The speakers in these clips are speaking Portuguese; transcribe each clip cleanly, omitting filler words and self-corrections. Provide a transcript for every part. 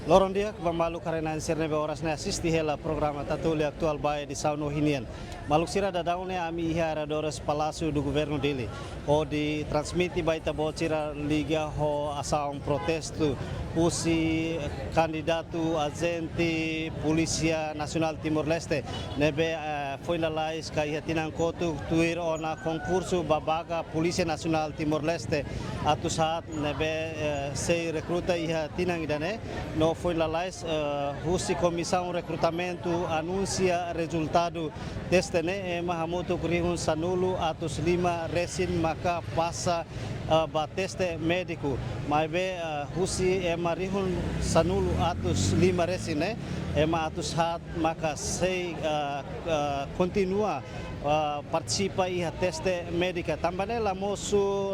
Loron dia malu karena sirne be horas ne assisti hela programa tatuli aktual bae di Sauno Hinian. Maluk sira da daune ami ihara dores Palácio do Governo dele. O di transmiti baita bocira liga ho asa protesto usi candidato agente Polícia Nacional Timor-Leste nebe foi na lais kai hatinan kotu tuir ona concurso babaga Polícia Nacional Timor-Leste atu saat nebe sei recruta iha tinang idane no foi na lais husi comissão recrutamento anuncia resultado deste ne mahamutu kurihun sanulu atus 5 resin maka passa ba teste médico mas be husi marihun sanulu atus 5 resin ne ema atus hat maka sei continua participa iha teste médica também la moço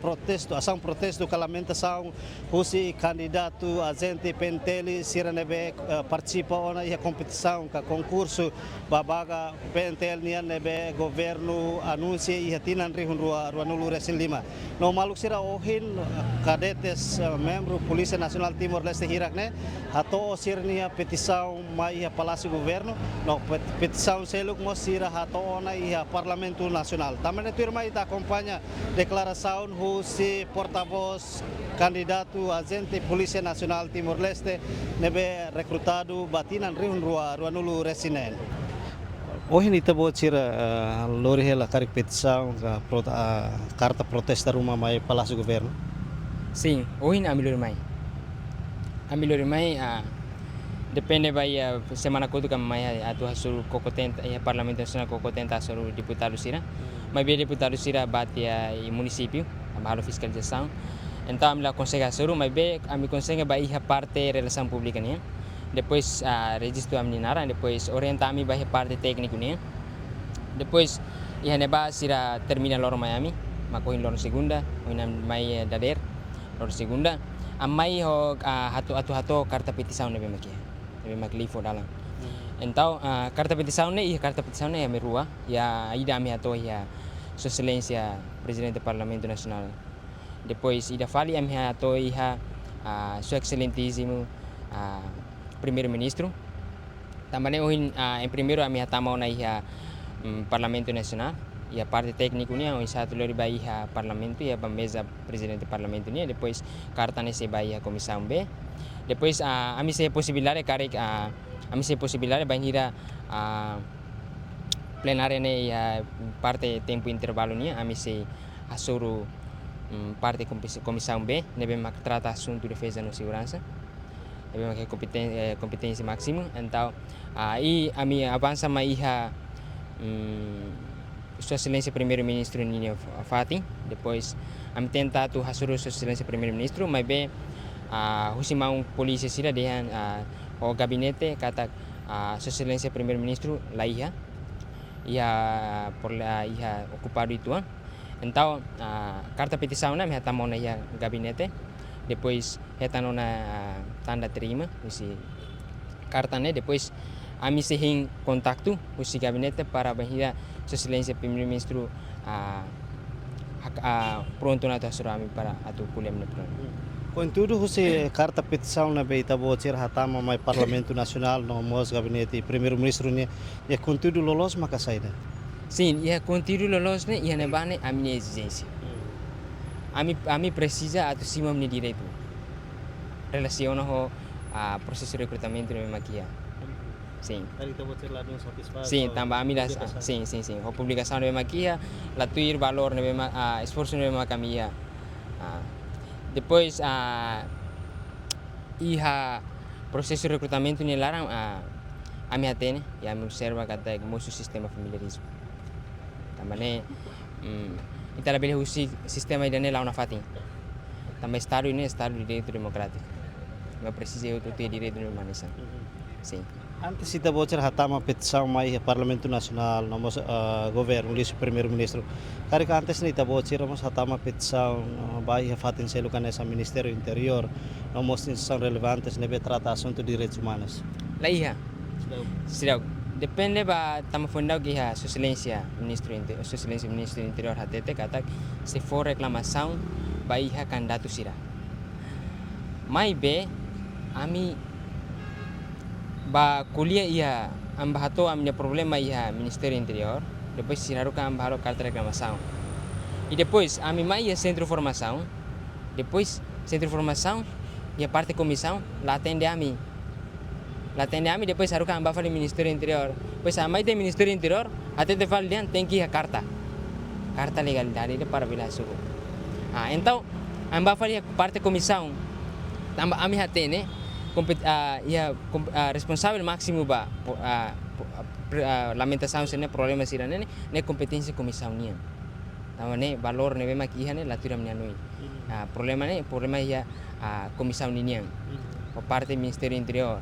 protesto ação protesto calamentação husi candidato agente penteli siranebe participa ona iha competição ka concurso babaga pentel nian nebe governo anuncia iha tinan rihun rua nulu resin 5 no maluk sira ohin cadetes membro Polícia Nacional Timor-Leste hirakne hato sirnia petição mai iha Palácio Governo no petição seluk mo sira hato ona iha Parlamento Nacional. Também turma ita acompanha declaração husi porta-voz candidato agente Polícia Nacional Timor-Leste nebe recrutado batinan rihun rua nulu resinen. Hoje nita bocira lori hela karik petição carta protesta rumah mai Palácio Governo. Sim, hoje amilor mai depende vai semana kodu kam mai atu hasul kokotenta Parlamento Nacional kokotenta hasul deputado sira mas bem deputado sira bate e município a mahalo fiscalização então a minha consegue hasul mas bem a minha consegue vai a parte relação pública nih depois registro a minha depois orienta a minha vai a parte técnico nih depois ia neba sira termina lor Miami makohin lor segunda oinam mai dader lor segunda amai ho hatu karta petição nebe makia nebe maklifo dalam então karta petição ne ya merua ya ida mi hatu ya sua excelência presidente do Parlamento Nacional depois ida fali ami hatu ya sua excelentíssimo primeiro ministro também ohin em primeiro ami hatama na ya Parlamento Nacional e a parte técnica nia o satu lori bai ha parlamento e a mesa presidente do parlamento nia depois carta nesse bai a comissão B depois a mi se possibilidade karek a mi se possibilidade bai hira plenária ne a parte tempo intervalo nia a mi se asuru parte comissão B nebe mak trata assunto de defesa no segurança nebe mak competência máximo então e a mi avança mai ha Sua Excelência Primeiro-Ministro Nino Fati, depois a mi tenta tu hasuru Sua Excelência Primeiro-Ministro, mas bem husimang polícia sila dehan o gabinete kata Sua Excelência Primeiro-Ministro laiha ia ocupado itu então carta petição na mehatamo na ia gabinete depois hetano na tanda terima usi carta ne depois ami sehing kontaktu usi gabinete para bahia Sua Excelência Primeiro-Ministro pronto na ami para atu kulem na pronto. Contudo, husi carta petição na beita bocir hatama mai Parlamento Nacional no mos gabinete primeiro-ministro ne e contudo lolos maka saída. Sim, e contudo lolos ne ia nebane a minha exigência. Ami precisa atu cima minha direito. Relaciona ho processo de recrutamento ne makia. Sim. Sim, também a mira, sim. A publicação de maquia, la tuir valor de esforço de macamia. Depois iha processo de recrutamento ni larang a mi atene e a mi observa kata moço sistema familiarismo. Também itala bele husi sistema idane la una fatin. Também estado ini estado de direito democrático. Não precisa eu ter direito de humanização. Sim. Antes ita bocor hatama petição mai Parlamento Nacional nomos governo lisi primeiro-ministro. Kari ka antes ita bocor nomos hatama petição bai fatin selukan essa Ministério Interior nomos instituição relevantes nebe trata assunto direitos humanos. Laiha. Sidau. Depende ba tama fundau que a Sua Excelência Ministro do Interior hatete kata se for reclamação bai ha candidato sira. Mai be ami ba kuliah ia ambahato amnya problema ia Ministério Interior, depois siraruka ambahalo carta de reclamação. E depois ami mai ia centro de formação, depois centro de formação e a parte comissão lá atende a mim. Lá atende a mim, depois saruka amba fala Ministério Interior. Depois a mai tem Ministério Interior, até te fala tem que ir a carta. Carta legalidade de para vilar suruh. Então amba fala parte comissão. Tamba ami hate né? Responsável máximo ba lamentação se né problema sira né competência comissão nia. Tama né valor né bema kiha né latura menyanui. Problema ia comissão nia. Parte Ministério Interior.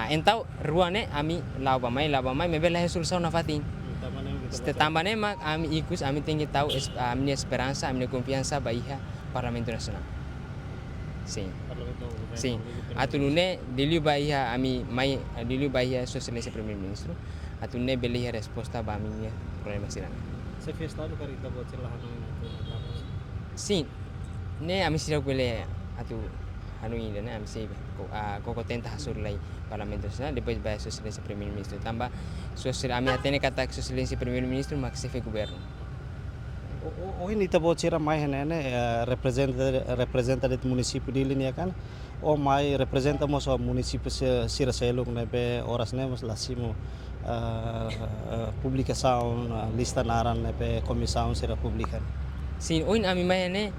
Então rua né ami laba mai me bela solução na fatin. Tambah né mak ami ikus ami tinggi tahu ami esperança ami confiança baiha Parlamento Nasional. Sim. Sim. Atulune dili baiha ami mai dili baiha sosialisasi Primeiro Ministro. Atulune beli resposta ba ami problema sira. Se fez tado karita buat silahan Sim. Ne ami sira beli atu anu ini né ami sei koko tenta hasur lai Parlamento Nasional depois vai sosialisasi Primeiro Ministro. Tambah sosial ami atene kata sosialisasi Primeiro Ministro mak sefe governo. Oh ini tabo cira mai hene representa do município de linha kan o mai representa mos o município sira selung nebe horas nemos lasimo publicação lista naran nebe comissão sira publican. Sim, oin ami mai hene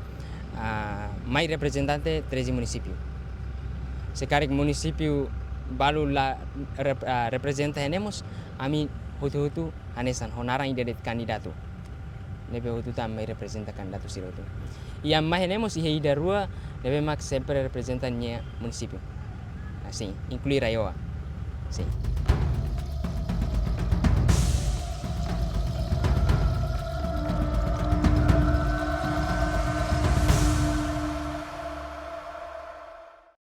mai representante 13 município. Sekarang município balu la representa henemos ami hutu hanesan honaran ide candidato. Nebe hutu também representa candidato siroto. E a mais temos e da rua nebe max sempre representa nia município. Assim, incluir Raioa. Sim.